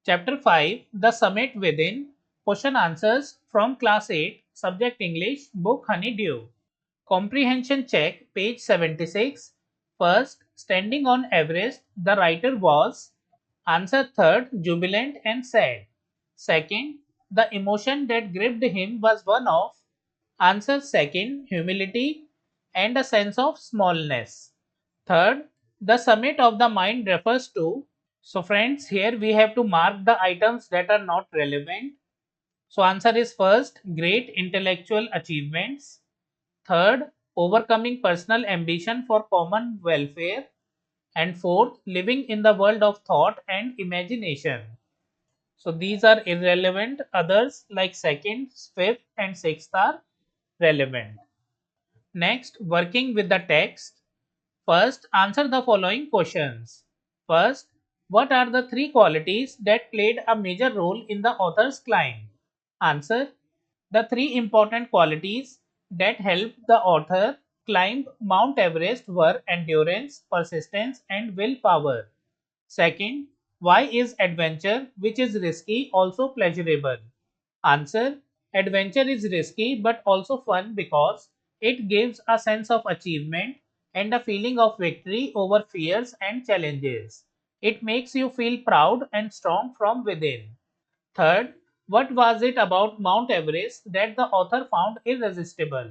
Chapter 5 The Summit Within. Question answers from Class 8, Subject English, Book Honeydew. Comprehension check, page 76. First, standing on Everest, the writer was. Answer third, jubilant and sad. Second, the emotion that gripped him was one of. Answer second, humility and a sense of smallness. Third, the summit of the mind refers to. So friends, here we have to mark the items that are not relevant. So answer is first, great intellectual achievements. Third, overcoming personal ambition for common welfare. And fourth, living in the world of thought and imagination. So these are irrelevant. Others like second, fifth, and sixth are relevant. Next, working with the text. First, answer the following questions. First, what are the three qualities that played a major role in the author's climb? Answer, the three important qualities that helped the author climb Mount Everest were endurance, persistence, and willpower. Second, why is adventure, which is risky, also pleasurable? Answer, adventure is risky but also fun because it gives a sense of achievement and a feeling of victory over fears and challenges. It makes you feel proud and strong from within. Third, what was it about Mount Everest that the author found irresistible?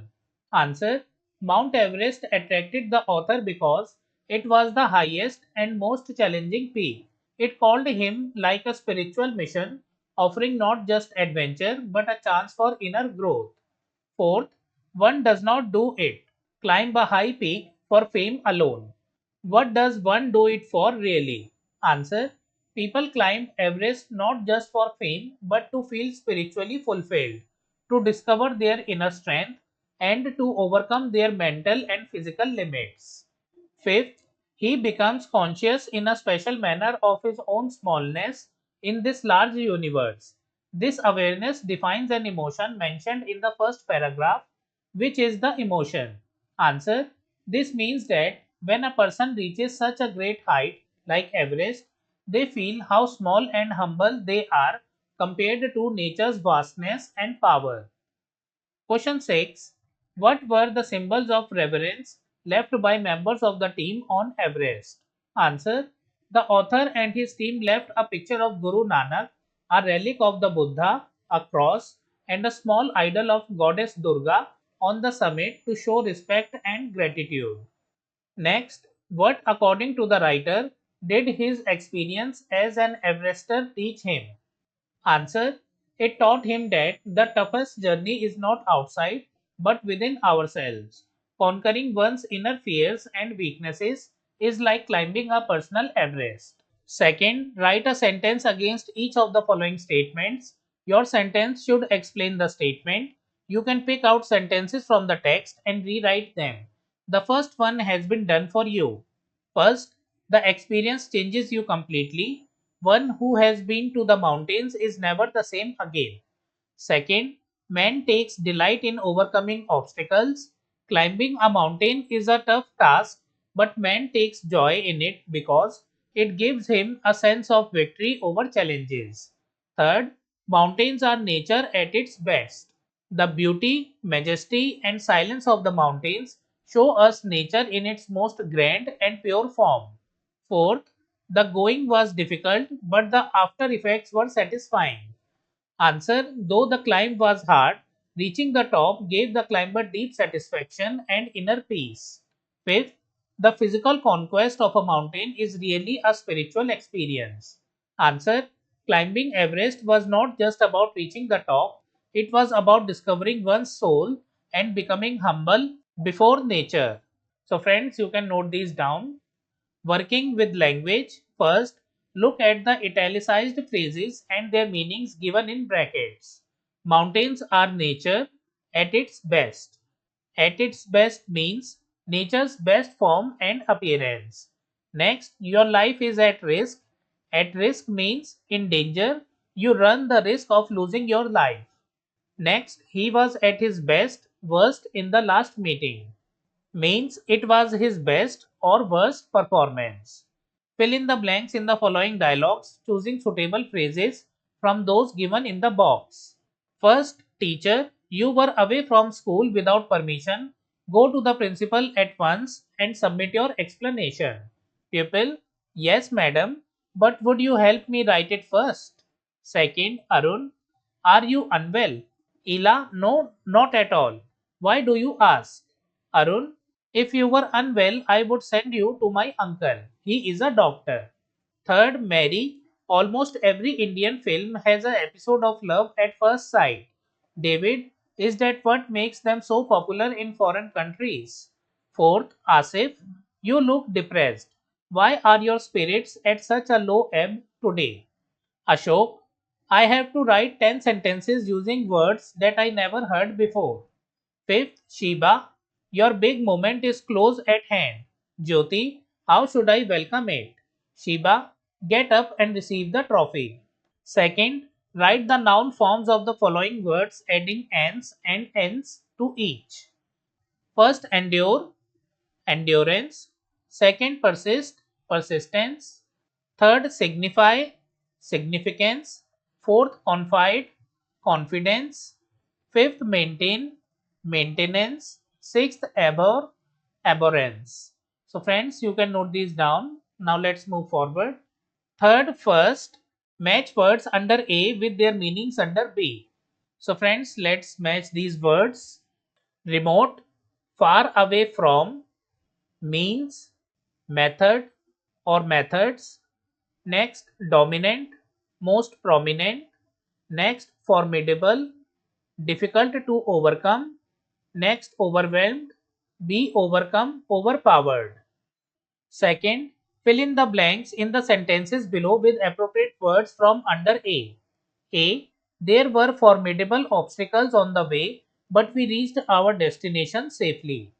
Answer, Mount Everest attracted the author because it was the highest and most challenging peak. It called him like a spiritual mission, offering not just adventure but a chance for inner growth. Fourth, one does not do it, climb a high peak for fame alone. What does one do it for really? Answer, people climb Everest not just for fame but to feel spiritually fulfilled, to discover their inner strength, and to overcome their mental and physical limits. Fifth, he becomes conscious in a special manner of his own smallness in this large universe. This awareness defines an emotion mentioned in the first paragraph, which is the emotion. Answer, this means that when a person reaches such a great height like Everest, they feel how small and humble they are compared to nature's vastness and power. Question 6. What were the symbols of reverence left by members of the team on Everest? Answer. The author and his team left a picture of Guru Nanak, a relic of the Buddha, a cross, and a small idol of Goddess Durga on the summit to show respect and gratitude. Next, what according to the writer did his experience as an Everester teach him? Answer, it taught him that the toughest journey is not outside but within ourselves. Conquering one's inner fears and weaknesses is like climbing a personal Everest. Second, write a sentence against each of the following statements. Your sentence should explain the statement. You can pick out sentences from the text and rewrite them. The first one has been done for you. First, the experience changes you completely. One who has been to the mountains is never the same again. Second, man takes delight in overcoming obstacles. Climbing a mountain is a tough task, but man takes joy in it because it gives him a sense of victory over challenges. Third, mountains are nature at its best. The beauty, majesty, and silence of the mountains show us nature in its most grand and pure form. Fourth, the going was difficult, but the after effects were satisfying. Answer, though the climb was hard, reaching the top gave the climber deep satisfaction and inner peace. Fifth, the physical conquest of a mountain is really a spiritual experience. Answer, climbing Everest was not just about reaching the top, it was about discovering one's soul and becoming humble before nature. So, friends, you can note these down. Working with language, first, look at the italicized phrases and their meanings given in brackets. Mountains are nature at its best. At its best means nature's best form and appearance. Next, your life is at risk. At risk means in danger, you run the risk of losing your life. Next, he was at his best, worst in the last meeting means it was his best or worst performance. Fill in the blanks in the following dialogues, choosing suitable phrases from those given in the box. First, teacher, you were away from school without permission. Go to the principal at once and submit your explanation. Pupil, yes, madam, but would you help me write it first? Second, Arun, are you unwell? Ila, no, not at all. Why do you ask? Arun, if you were unwell, I would send you to my uncle. He is a doctor. Third, Mary. Almost every Indian film has an episode of love at first sight. David, is that what makes them so popular in foreign countries? Fourth, Asif. You look depressed. Why are your spirits at such a low ebb today? Ashok, I have to write 10 sentences using words that I never heard before. Fifth, Shiba, your big moment is close at hand. Jyoti, how should I welcome it? Shiba, get up and receive the trophy. Second, write the noun forms of the following words adding ans and ns to each. First, endure, endurance. Second, persist, persistence. Third, signify, significance. Fourth, confide, confidence. Fifth, maintain, maintenance. Sixth, abhor, abhorrence. So friends, you can note these down. Now let's move forward. Third, first, match words under A with their meanings under B. So friends, let's match these words. Remote, far away from, means, method or methods. Next, dominant, most prominent. Next, formidable, difficult to overcome. Next, overwhelmed, be overcome, overpowered. Second, fill in the blanks in the sentences below with appropriate words from under A. A. There were formidable obstacles on the way, but we reached our destination safely.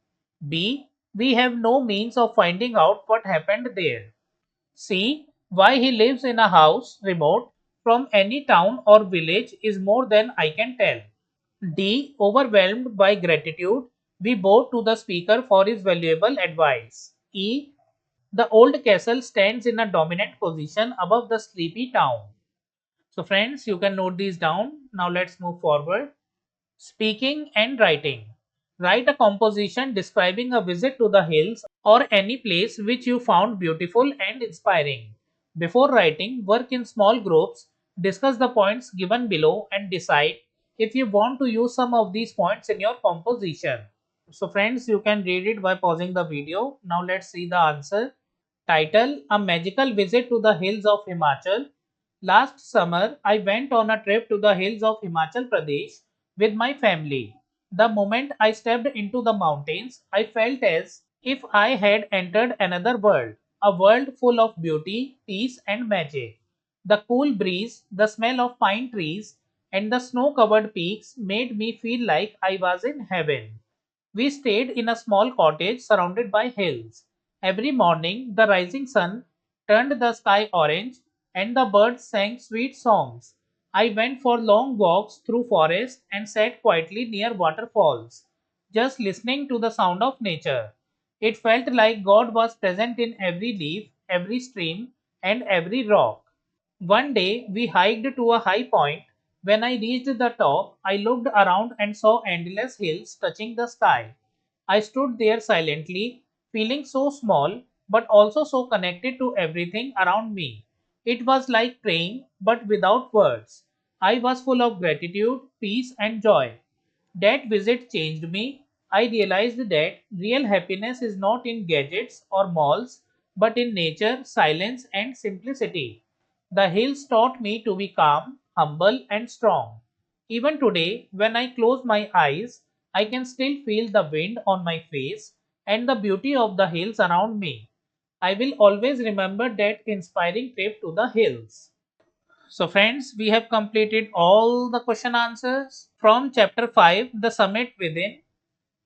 B. We have no means of finding out what happened there. C. Why he lives in a house remote from any town or village is more than I can tell. D. Overwhelmed by gratitude, we bow to the speaker for his valuable advice. E. The old castle stands in a dominant position above the sleepy town. So friends, you can note these down. Now let's move forward. Speaking and writing. Write a composition describing a visit to the hills or any place which you found beautiful and inspiring. Before writing, work in small groups, discuss the points given below and decide if you want to use some of these points in your composition. So friends, you can read it by pausing the video. Now let's see the answer. Title: A Magical Visit to the Hills of Himachal. Last summer, I went on a trip to the hills of Himachal Pradesh with my family. The moment I stepped into the mountains, I felt as if I had entered another world, a world full of beauty, peace, and magic. The cool breeze, the smell of pine trees, and the snow covered peaks made me feel like I was in heaven. We stayed in a small cottage surrounded by hills. Every morning, the rising sun turned the sky orange and the birds sang sweet songs. I went for long walks through forests and sat quietly near waterfalls, just listening to the sound of nature. It felt like God was present in every leaf, every stream, and every rock. One day we hiked to a high point. When I reached the top, I looked around and saw endless hills touching the sky. I stood there silently, feeling so small but also so connected to everything around me. It was like praying but without words. I was full of gratitude, peace, and joy. That visit changed me. I realized that real happiness is not in gadgets or malls, but in nature, silence, and simplicity. The hills taught me to be calm, humble, and strong. Even today, when I close my eyes, I can still feel the wind on my face and the beauty of the hills around me. I will always remember that inspiring trip to the hills. So friends, we have completed all the question answers from chapter 5, The Summit Within.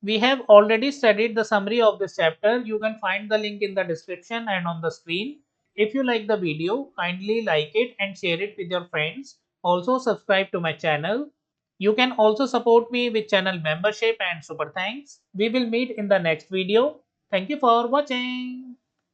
We have already studied the summary of this chapter. You can find the link in the description and on the screen. If you like the video, kindly like it and share it with your friends. Also subscribe to my channel. You can also support me with channel membership and super thanks. We will meet in the next video. Thank you for watching.